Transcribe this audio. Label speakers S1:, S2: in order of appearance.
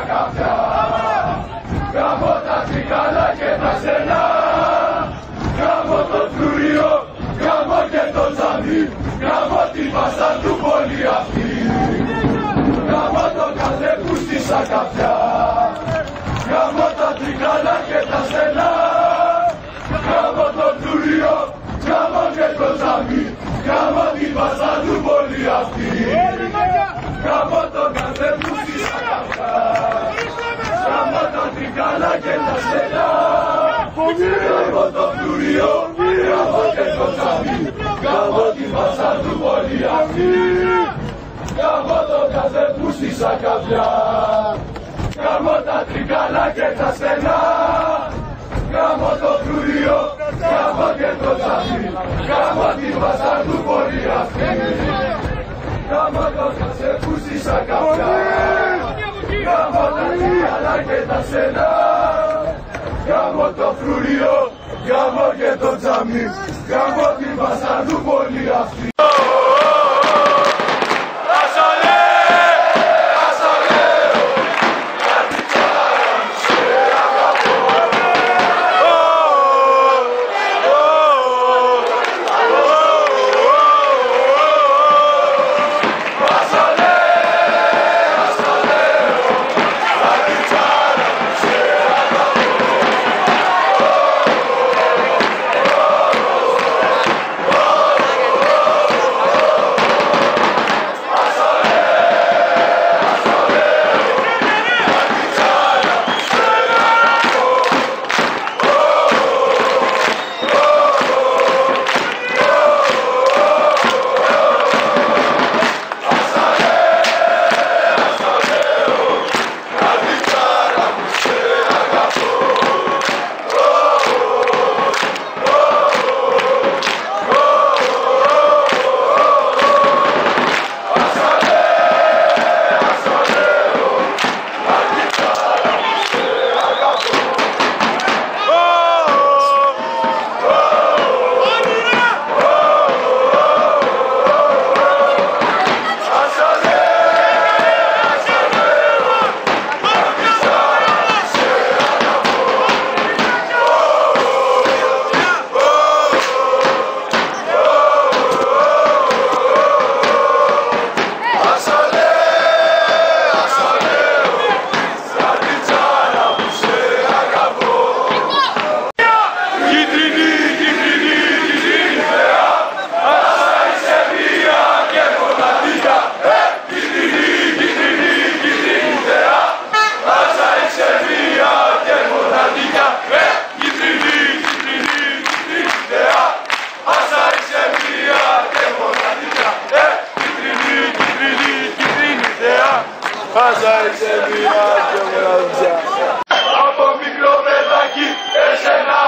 S1: καπιά. Γάμω τα τρικάλα και τα στενά. Γάμω το φλούριο, γάμω και το τζαμί. Γάμω την πασά του πολυαφή. Γάμω τον κάθε που στη σακαφιά. Γάμω τα τρικάλα και τα στενά. Γάμω το φλούριο, γάμω και το τζαμί. Γάμω την πασά του πολυαφή. Γάμω τον κάθε που στη σακαφιά. Γάμω τα τρικάλα και τα στενά. Γάμω το φλούριο, γάμω και το τζαμί. Γάμω την πασά του πολυαφή. Γάμω τον κάθε που στη σακαφιά. Γάμω τα τρικάλα και τα στενά. Γάμω το φλούριο, γάμω και το τζαμί. Γάμω την πασά του πολυαφή. Γάμω τον κάθε που στη σακαφιά. Γάμω τα τρικάλα και τα στενά. Γάμω το φλούριο, γάμω και το τζαμί. Γάμω την πασά του πολυαφή.
S2: Πάσα είσαι μία και μοναδιά.
S1: Από μικρό παιδάκι εσένα